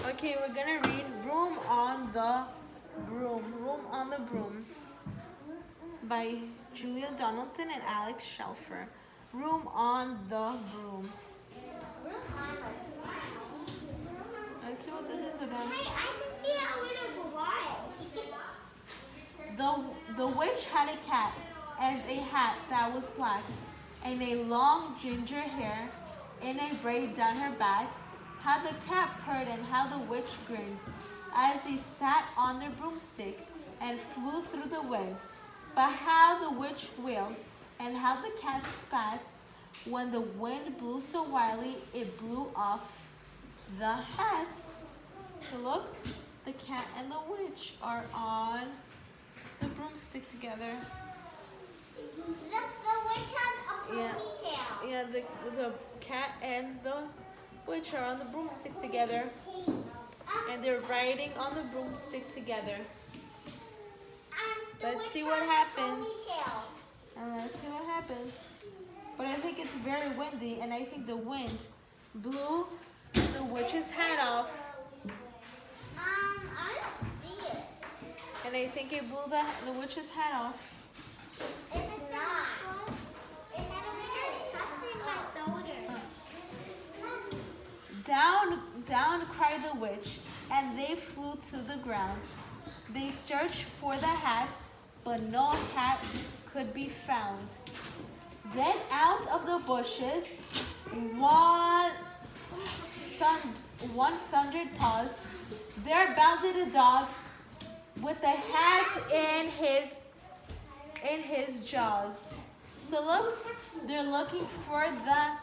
Okay, we're gonna read Room on the Broom. Room on the Broom by Julia Donaldson and Alex Shelfer. Room on the Broom. Let's see what this is about. Hey, I can see a little boy. The witch had a cat and a hat that was black, and a long ginger hair in a braid down her back. How the cat purred and how the witch grinned, as they sat on their broomstick and flew through the wind. But how the witch wailed and how the cat spat when the wind blew so wildly it blew off the hat. So look, the cat and the witch are on the broomstick together. The witch has a ponytail. Yeah, the cat and the witch are on the broomstick together. And they're riding on the broomstick together. Let's see what happens. Let's see what happens. But I think it's very windy, and I think the wind blew the witch's hat off. I don't see it. And I think it blew the witch's hat off. It's not. It's touching my shoulder. Down cried the witch, and they flew to the ground. They searched for the hat, but no hat could be found. Then out of the bushes, one thundered pause. There bounded a dog with the hat in his jaws. So look, they're looking for the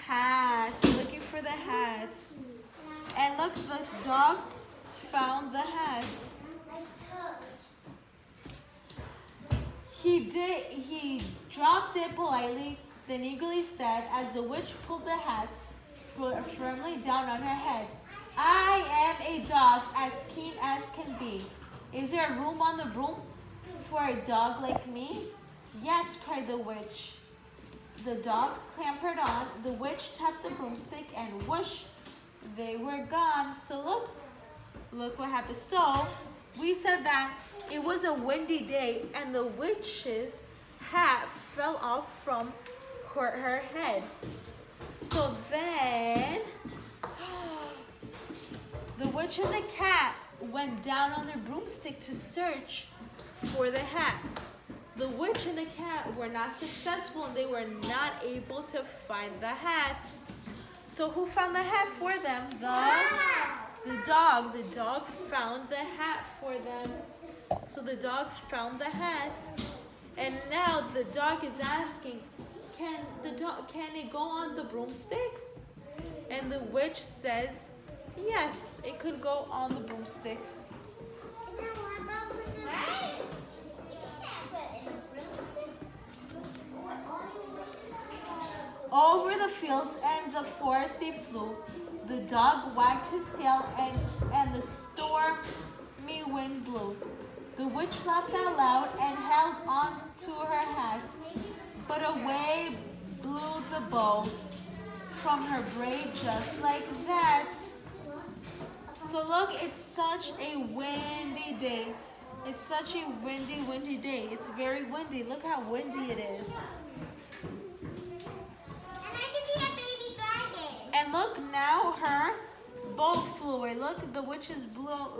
hat. Looking for the hat. And look, the dog found the hat. He dropped it politely, then eagerly said, as the witch pulled the hat firmly down on her head, I am a dog as keen as can be. Is there room on the broom for a dog like me? Yes, cried the witch. The dog clambered on, the witch tapped the broomstick, and whoosh, they were gone. So look what happened. So we said that it was a windy day and the witch's hat fell off from her head. So then the witch and the cat went down on their broomstick to search for the hat. The witch and the cat were not successful and they were not able to find the hat. So who found the hat for them? The dog. The dog found the hat for them. So the dog found the hat. And now the dog is asking, can it go on the broomstick? And the witch says, yes, it could go on the broomstick. Over the fields and the forest they flew. The dog wagged his tail and the stormy wind blew. The witch laughed out loud and held on to her hat. But away blew the bow from her braid just like that. So look, it's such a windy day. It's such a windy day. It's very windy. Look how windy it is. And look, now her bow flew away. Look, the witch's bow.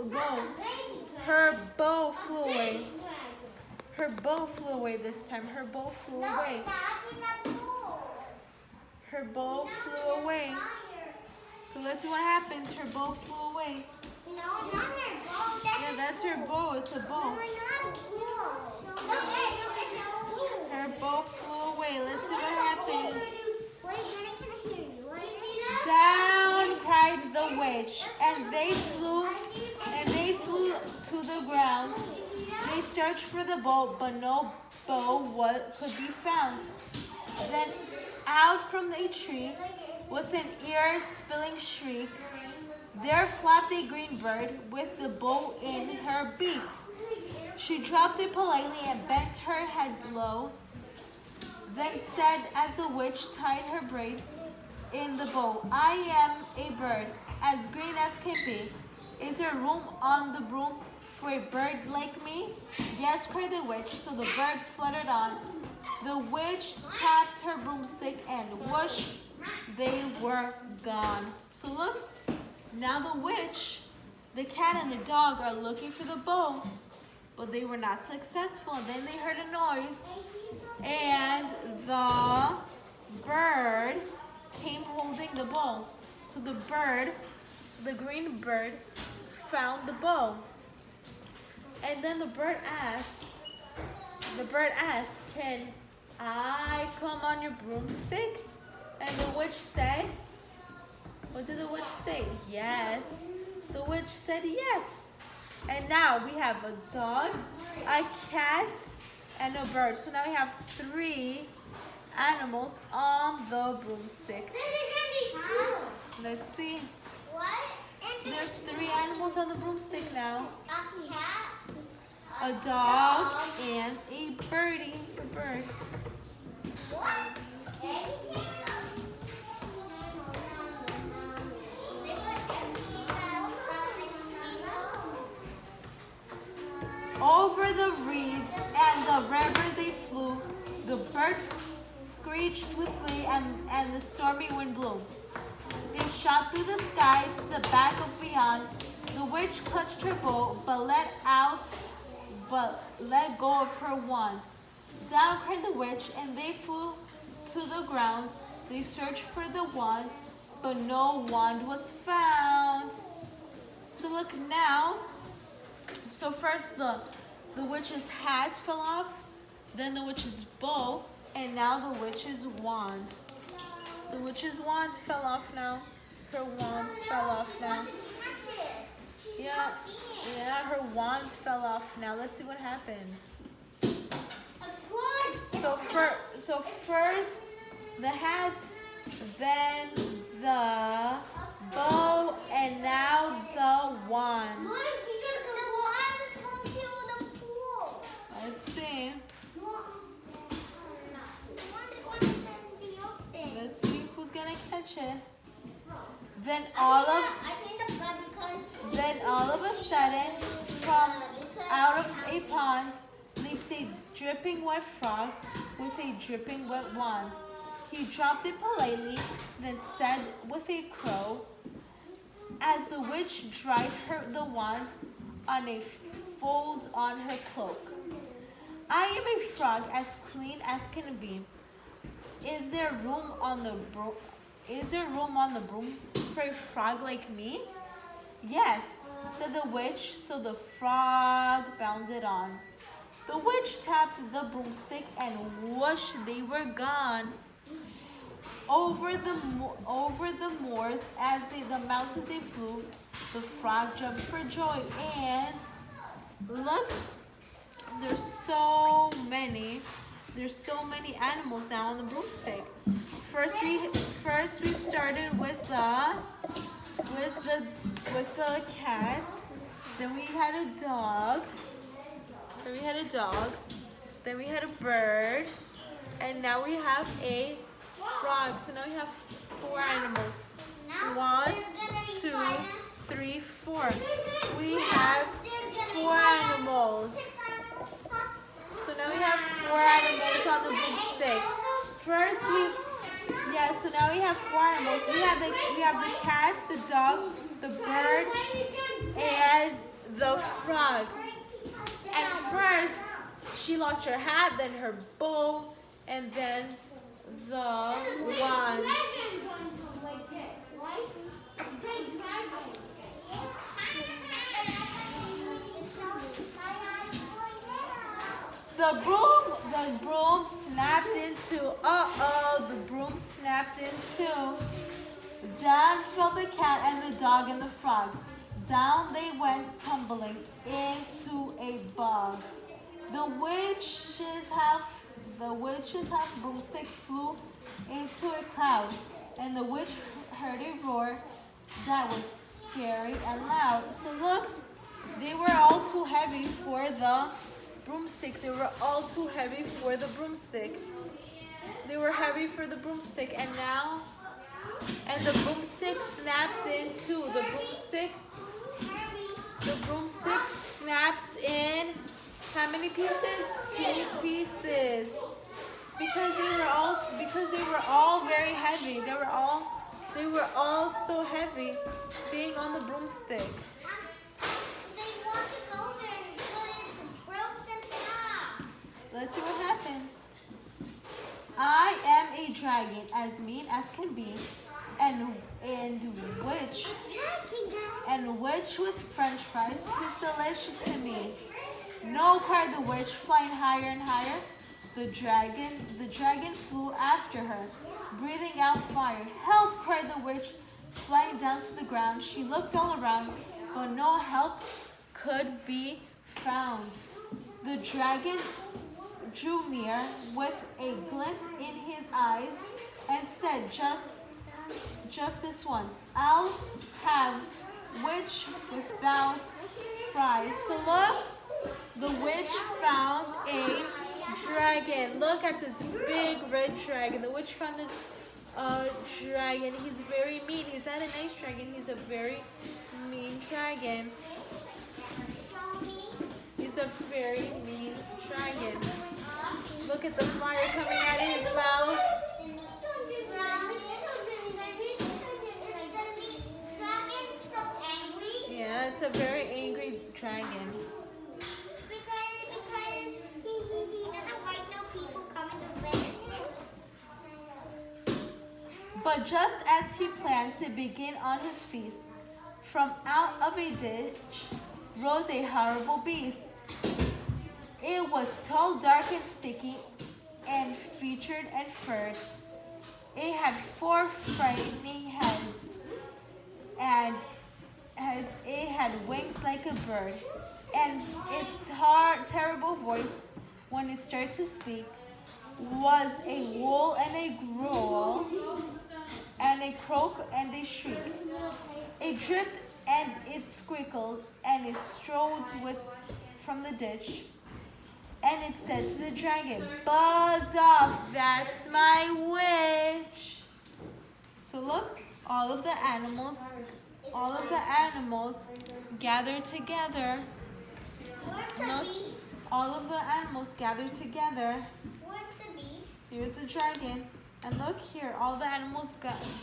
Her bow flew away. Her bow flew away this time. Her bow flew away. Her bow flew away. So let's see what happens. Her bow flew away. Yeah, that's her bow. It's a bow. Her bow flew away. Let's see what happens. Down cried the witch, and they flew to the ground. They searched for the bow, but no bow could be found. Then out from a tree, with an ear-spilling shriek, there flapped a green bird with the bow in her beak. She dropped it politely and bent her head low, then said as the witch tied her braid in the bow, I am a bird, as green as can be. Is there room on the broom for a bird like me? Yes, cried the witch. So the bird fluttered on. The witch tapped her broomstick and whoosh, they were gone. So look, now the witch, the cat, and the dog are looking for the bow, but they were not successful. And then they heard a noise, and the bird came holding the bow. So the bird, the green bird, found the bow. And then the bird asked, can I come on your broomstick? And the witch said, what did the witch say? Yes. The witch said yes. And now we have a dog, a cat, and a bird. So now we have 3 animals on the broomstick. Let's see. What? There's 3 animals on the broomstick now. A cat. A dog and a birdie. A bird. What? Over the reeds and the rivers they flew. The birds screeched with glee and the stormy wind blew. They shot through the sky to the back of beyond. The witch clutched her bow, but let go of her wand. Down cried the witch, and they flew to the ground. They searched for the wand, but no wand was found. So look now. So first the witch's hat fell off, then the witch's bow, and now the witch's wand. The witch's wand fell off now. Her wand fell off now. Yeah, her wand fell off now. Let's see what happens. So first the hat, then the bow, and now the wand. Let's see. Let's see who's gonna catch it. Then all of a sudden, from out of a pond, leaped a dripping wet frog with a dripping wet wand. He dropped it politely, then said with a crow, as the witch dried the wand on a fold on her cloak. I am a frog as clean as can be. Is there room on the broom? Is there room on the broom for a frog like me? Yes, said the witch, so the frog bounded on. The witch tapped the broomstick and whoosh, they were gone. Over the moors, as the mountains they flew, the frog jumped for joy. And look, there's so many animals now on the broomstick. First we started with the cat. Then we had a dog. Then we had a bird, and now we have a frog. So now we have 4 animals. 1, 2, 3, 4. We have 4 animals. So now we have 4 animals on the broomstick. So now we have 4 animals. We have the cat, the dog, the bird, and the frog. And first, she lost her hat, then her bow, and then the wand. The broom snapped into, the broom snapped into. Down fell the cat and the dog and the frog. Down they went tumbling into a bog. The witch's half broomstick flew into a cloud, and the witch heard a roar that was scary and loud. So look, they were all too heavy for the broomstick. They were all too heavy for the broomstick. They were heavy for the broomstick, and the broomstick snapped into the broomstick The broomstick snapped in how many pieces? 2 pieces. Because they were all very heavy. They were all so heavy being on the broomstick. They want to go there and put in some ropes and stuff. Let's see what happens. I am a dragon, as mean as can be, and which with French fries is delicious to me. No, cried the witch, flying higher and higher. The dragon flew after her, breathing out fire. Help, cried the witch, flying down to the ground. She looked all around, but no help could be found. The dragon drew near with a glint in his eyes and said, just this once, I'll have witch without fries. So look, the witch found a dragon. Look at this big red dragon. The witch found a dragon. He's very mean. He's not a nice dragon. He's a very mean dragon. He's a very mean dragon. Look at the fire coming out of his mouth. Yeah, it's a very angry dragon. Because he doesn't like no people coming to visit him. But just as he planned to begin on his feast, from out of a ditch rose a horrible beast. It was tall, dark, and sticky, and featured and furred. It had 4 frightening heads, and it had wings like a bird. And its terrible voice, when it started to speak, was a wool and a growl, and a croak and a shriek. It dripped and it squeaked, and it strode from the ditch. And it said to the dragon, buzz off, that's my witch. So look, all of the animals gathered together. Look, all of the animals gathered together. What's the beast? Here's the dragon. And look here, all the animals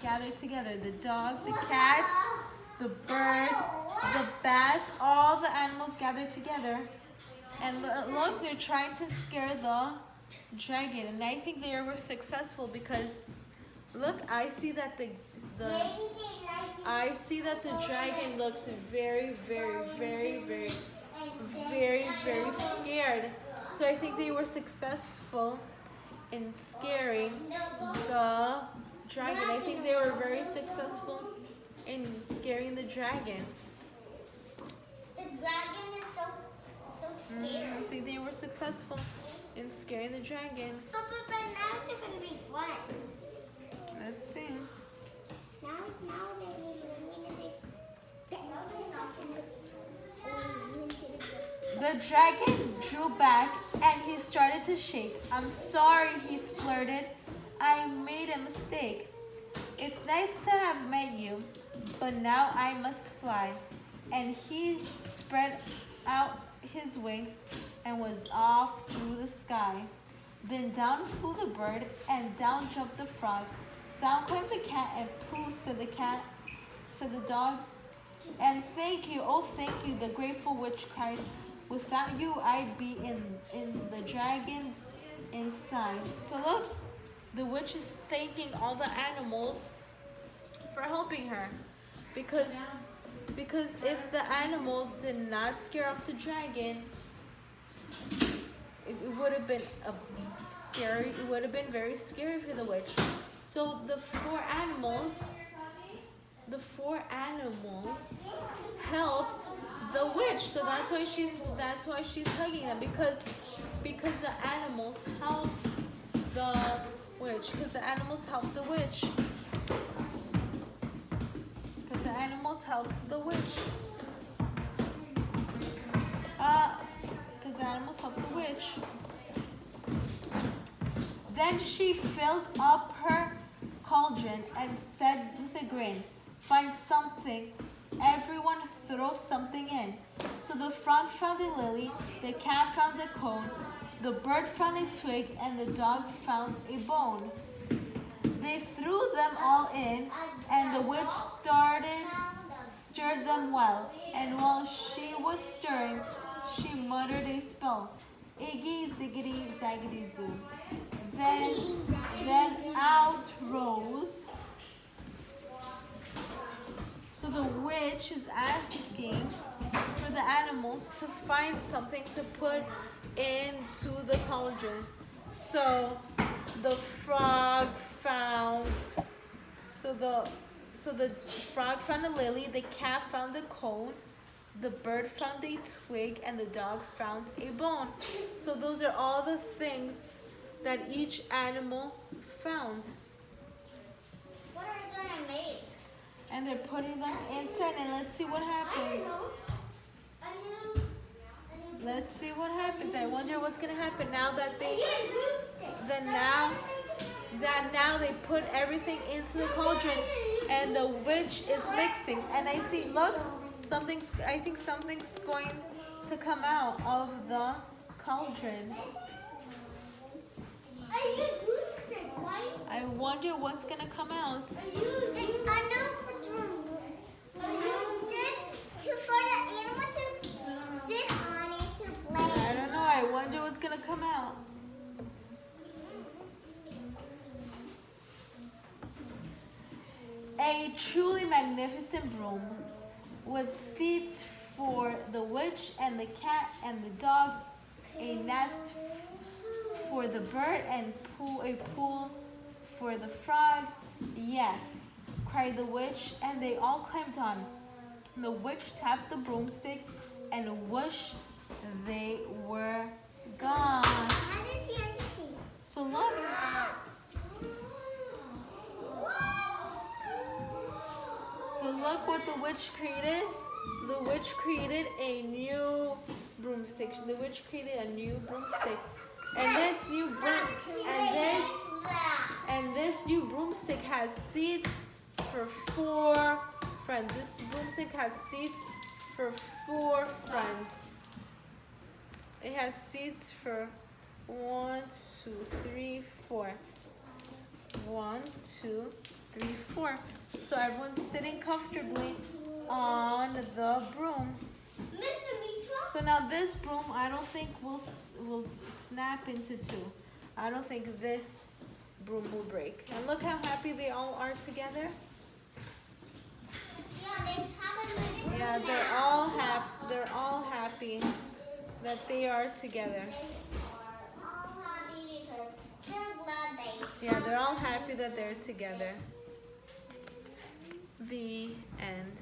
gathered together. The dog, the cat, the bird, the bat, all the animals gathered together. And look, they're trying to scare the dragon. And I think they were successful because, look, I see that the dragon looks very, very, very, very, very, very scared. So I think they were successful in scaring the dragon. I think they were very successful in scaring the dragon. The dragon is so scared. I think they were successful in scaring the dragon. But now it's going to be fun. Let's see. Now The dragon drew back and he started to shake. I'm sorry, he splurted. I made a mistake. It's nice to have met you, but now I must fly. And he spread out his wings and was off through the sky. Then down flew the bird and down jumped the frog. Down climbed the cat and pooh, said the dog. And thank you, oh thank you, the grateful witch cried. Without you, I'd be in the dragon's inside. So look, the witch is thanking all the animals for helping her. Because if the animals did not scare off the dragon, it would have been scary. It would have been very scary for the witch. So the four animals helped the witch. So that's why she's hugging them, because the animals helped the witch. Because the animals helped the witch. Because the animals helped the witch. Because the animals helped the witch. Then she filled up her cauldron and said with a grin, "Find something. Everyone throw something in." So the frog found a lily, the cat found a cone, the bird found a twig, and the dog found a bone. They threw them all in, and the witch stirred them well. And while she was stirring, she muttered a spell. Iggy, ziggity, zaggity, zoo. Then out rose. So the witch is asking for the animals to find something to put into the cauldron. So the frog found the frog found a lily, the cat found a cone, the bird found a twig, and the dog found a bone. So those are all the things that each animal found. What are you gonna make? And they're putting them inside, and let's see what happens. Let's see what happens. I wonder what's gonna happen now that now they put everything into the cauldron, and the witch is mixing. And I see, look, I think something's going to come out of the cauldron. I wonder what's gonna come out. I don't know. I wonder what's gonna come out. A truly magnificent broom with seats for the witch and the cat and the dog, a nest for the bird, and a pool for the frog. Yes, cried the witch, and they all climbed on. The witch tapped the broomstick, and whoosh, they were gone. So look. So look what the witch created. The witch created a new broomstick. The witch created a new broomstick. And this new broomstick has seats for 4 friends. This broomstick has seats for 4 friends. It has seats for 1, 2, 3, 4. 1, 2, 3, 4. So everyone's sitting comfortably on the broom. Ms.Dimitra? So now this broom, I don't think will snap into 2. I don't think this broom will break. And look how happy they all are together. Yeah, they're all happy that they are together. Yeah, they're all happy that they're together. The end.